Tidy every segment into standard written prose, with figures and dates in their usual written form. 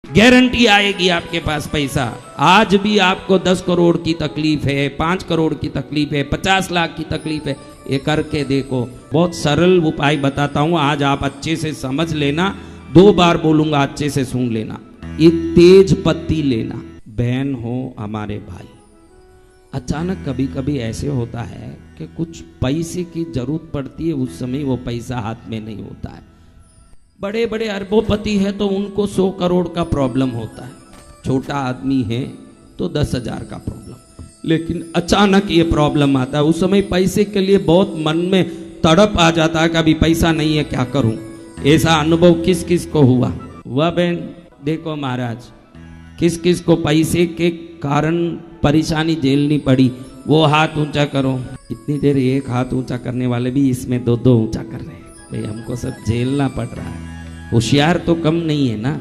Guarantee आएगी आपके पास पैसा। आज भी आपको 10 करोड़ की तकलीफ है, 5 करोड़ की तकलीफ है, 50 लाख की तकलीफ है, ये करके देखो। बहुत सरल उपाय बताता हूं, आज आप अच्छे से समझ लेना। 2 बार बोलूंगा, अच्छे से सुन लेना। एक तेज पत्ती लेना। बहन हो, हमारे भाई, अचानक कभी कभी ऐसे होता है कि कुछ पैसे की जरूरत पड़ती है, उस समय वो पैसा हाथ में नहीं होता है। बड़े बड़े अरबोपति है तो उनको 100 करोड़ का प्रॉब्लम होता है, छोटा आदमी है तो 10,000 का प्रॉब्लम। लेकिन अचानक ये प्रॉब्लम आता है, उस समय पैसे के लिए बहुत मन में तड़प आ जाता है कि अभी पैसा नहीं है, क्या करूं। ऐसा अनुभव किस किस को हुआ? वह बहन देखो महाराज, किस किस को पैसे के कारण परेशानी झेलनी पड़ी, वो हाथ ऊंचा करो। इतनी देर एक हाथ ऊंचा करने वाले भी इसमें 2-2 ऊंचा कर रहे हैं। भाई हमको सब झेलना पड़ रहा है। होशियार तो कम नहीं है ना,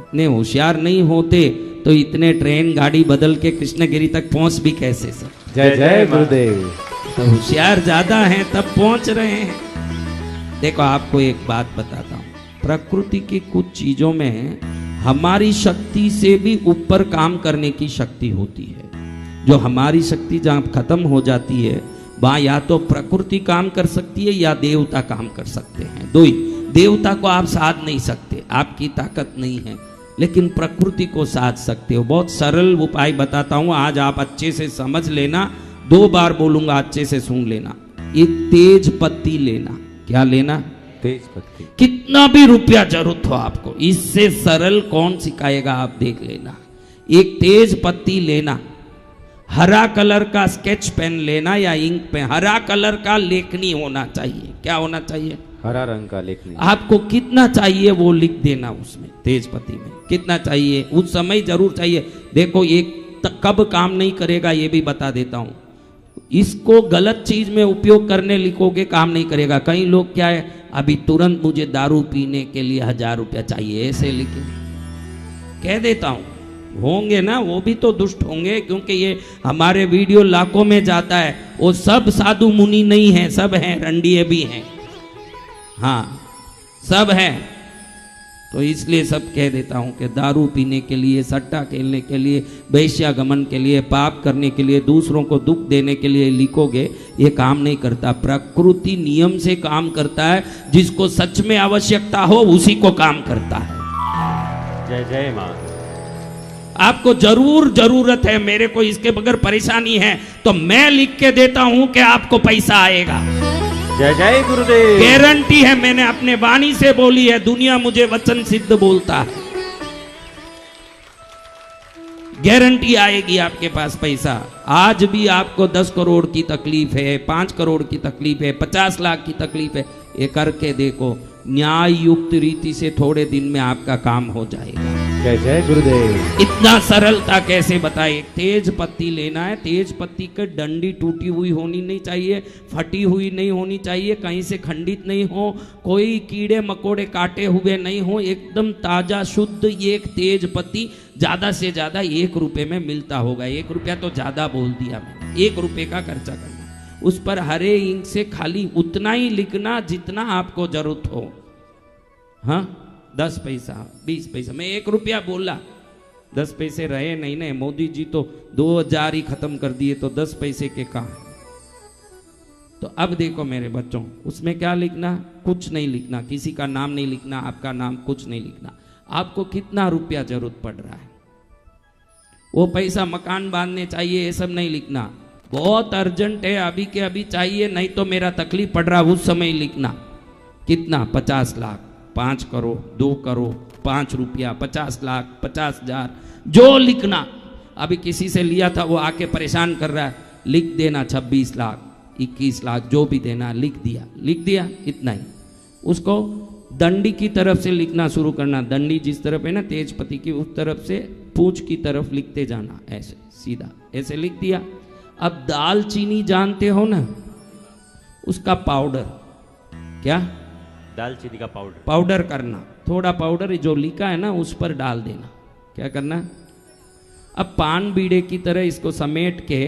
इतने होशियार नहीं होते तो इतने ट्रेन गाड़ी बदल के कृष्णगिरी तक पहुंच भी कैसे सर। जय जय गुरुदेव। तो होशियार ज्यादा हैं तब पहुंच रहे हैं। देखो आपको एक बात बताता हूं, प्रकृति की कुछ चीजों में हमारी शक्ति से भी ऊपर काम करने की शक्ति होती है। जो हमारी शक्ति जहां खत्म हो जाती है, वहां या तो प्रकृति काम कर सकती है या देवता काम कर सकते हैं। दो ही। देवता को आप साध नहीं सकते, आपकी ताकत नहीं है, लेकिन प्रकृति को साध सकते हो। बहुत सरल उपाय बताता हूं, आज आप अच्छे से समझ लेना। 2 बार बोलूंगा, अच्छे से सुन लेना। एक तेज पत्ती लेना। क्या लेना? तेज पत्ती। कितना भी रुपया जरूरत हो आपको, इससे सरल कौन सिखाएगा आप देख लेना। एक तेज पत्ती लेना। हरा कलर का स्केच पेन लेना या इंक पेन। हरा कलर का लेखनी होना चाहिए। क्या होना चाहिए? हरा रंग का लेखनी। आपको कितना चाहिए वो लिख देना उसमें, तेज पत्ती में कितना चाहिए, उस समय जरूर चाहिए। देखो एक कब काम नहीं करेगा ये भी बता देता हूं। इसको गलत चीज में उपयोग करने लिखोगे काम नहीं करेगा। कई लोग क्या है, अभी तुरंत मुझे दारू पीने के लिए 1000 रुपया चाहिए, ऐसे लिखे। कह देता हूं, होंगे ना वो भी तो दुष्ट होंगे, क्योंकि ये हमारे वीडियो लाखों में जाता है। वो सब साधु मुनि नहीं है, सब हैं, रंडिये भी हैं, हाँ सब हैं। तो इसलिए सब कह देता हूं कि दारू पीने के लिए, सट्टा खेलने के लिए, वैश्यागमन के लिए, पाप करने के लिए, दूसरों को दुख देने के लिए लिखोगे, ये काम नहीं करता। प्रकृति नियम से काम करता है, जिसको सच में आवश्यकता हो उसी को काम करता है। जय जय मां। आपको जरूर जरूरत है, मेरे को इसके बगैर परेशानी है तो मैं लिख के देता हूं कि आपको पैसा आएगा। जय जय गुरुदेव। गारंटी है, मैंने अपने वाणी से बोली है, दुनिया मुझे वचन सिद्ध बोलता है। गारंटी आएगी आपके पास पैसा। आज भी आपको 10 करोड़ की तकलीफ है, 5 करोड़ की तकलीफ है, 50 लाख की तकलीफ है, ये करके देखो। न्याय युक्त रीति से थोड़े दिन में आपका काम हो जाएगा। जय जय गुरुदेव। इतना सरलता कैसे बताए। तेज पत्ती लेना है। तेज पत्ती की डंडी टूटी हुई होनी नहीं चाहिए, फटी हुई नहीं होनी चाहिए, कहीं से खंडित नहीं हो, कोई कीड़े मकोड़े काटे हुए नहीं हो, एकदम ताजा शुद्ध एक तेज पत्ती। ज्यादा से ज्यादा 1 रुपये में मिलता होगा। 1 रुपया तो ज्यादा बोल दिया मैंने, 1 रुपये का खर्चा करना। उस पर हरे इंक से खाली उतना ही लिखना जितना आपको जरूरत हो। हाँ, 10 पैसा, 20 पैसा, मैं 1 रुपया बोला, 10 पैसे रहे नहीं। नहीं, मोदी जी तो 2000 ही खत्म कर दिए, तो 10 पैसे के कहाँ। तो अब देखो मेरे बच्चों, उसमें क्या लिखना? कुछ नहीं लिखना, किसी का नाम नहीं लिखना, आपका नाम कुछ नहीं लिखना। आपको कितना रुपया जरूरत पड़ रहा है, वो पैसा मकान बांधने चाहिए, ये सब नहीं लिखना। बहुत अर्जेंट है, अभी के अभी चाहिए, नहीं तो मेरा तकलीफ पड़ रहा, उस समय लिखना। कितना? 50 लाख, 5 करोड़, 2 करोड़, 5 रुपया, 50 लाख, 50,000, जो लिखना। अभी किसी से लिया था, वो आके परेशान कर रहा है, लिख देना 26 लाख, 21 लाख, जो भी देना लिख दिया। लिख दिया, इतना ही। उसको दंडी की तरफ से लिखना शुरू करना। दंडी जिस तरफ है ना तेजपति की, उस तरफ से पूंछ की तरफ लिखते जाना, ऐसे सीधा, ऐसे लिख दिया। अब दालचीनी जानते हो ना, उसका पाउडर। क्या? दालचीनी का पाउडर। पाउडर करना, थोड़ा पाउडर जो लिखा है ना उस पर डाल देना। क्या करना? अब पान बीड़े की तरह इसको समेट के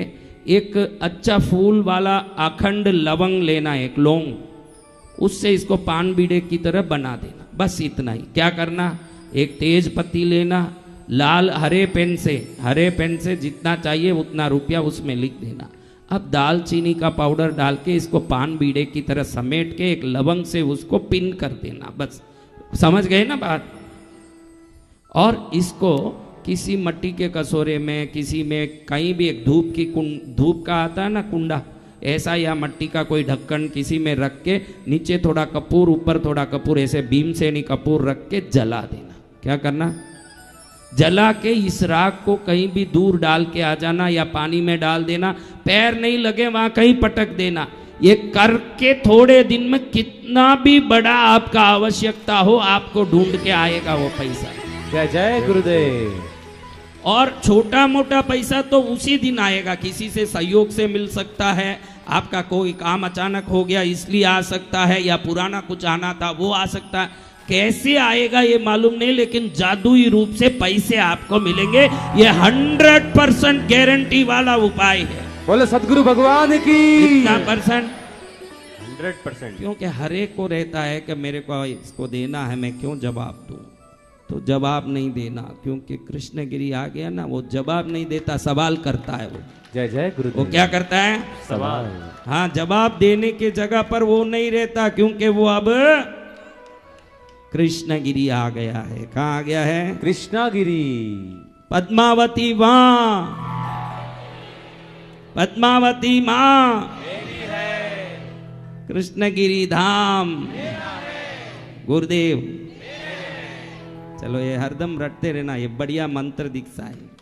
एक अच्छा फूल वाला अखंड लवंग लेना, एक लौंग, उससे इसको पान बीड़े की तरह बना देना। बस इतना ही। क्या करना? एक तेज पत्ती लेना, लाल हरे पेन से जितना चाहिए उतना रुपया उसमें लिख देना। अब दालचीनी का पाउडर डाल के इसको पान बीड़े की तरह समेट के एक लवंग से उसको पिन कर देना, बस समझ गए ना बात। और इसको किसी मट्टी के कटोरे में, किसी में कहीं भी एक धूप का आता है ना कुंडा, ऐसा या मट्टी का कोई ढक्कन किसी में रख के नीचे थोड़ा कपूर ऊपर थोड़ा कपूर, ऐसे भीमसेनी कपूर रख के जला देना। क्या करना? जला के इस राख को कहीं भी दूर डाल के आ जाना या पानी में डाल देना, पैर नहीं लगे वहां कहीं पटक देना। ये करके थोड़े दिन में कितना भी बड़ा आपका आवश्यकता हो आपको ढूंढ के आएगा वो पैसा। जय जय गुरुदेव। और छोटा मोटा पैसा तो उसी दिन आएगा, किसी से सहयोग से मिल सकता है, आपका कोई काम अचानक हो गया इसलिए आ सकता है, या पुराना कुछ आना था वो आ सकता है। कैसे आएगा ये मालूम नहीं, लेकिन जादुई रूप से पैसे आपको मिलेंगे। ये 100% गारंटी वाला उपाय है। बोले सदगुरु भगवान की। कितना परसेंट? 100%। क्योंकि हर एक को रहता है कि मेरे को इसको देना है, मैं क्यों जवाब दूं। तो जवाब नहीं देना, क्योंकि कृष्णगिरी आ गया ना, वो जवाब नहीं देता, सवाल करता है। वो जय जय गुरुदेव। वो क्या करता है? सवाल। हाँ, जवाब देने के जगह पर वो नहीं रहता, क्योंकि वो अब कृष्णगिरी आ गया है। कहाँ आ गया है? कृष्णगिरी। पद्मावती माँ, पद्मावती माँ, कृष्णगिरी धाम, गुरुदेव। चलो ये हरदम रटते रहना, ये बढ़िया मंत्र दीक्षा है।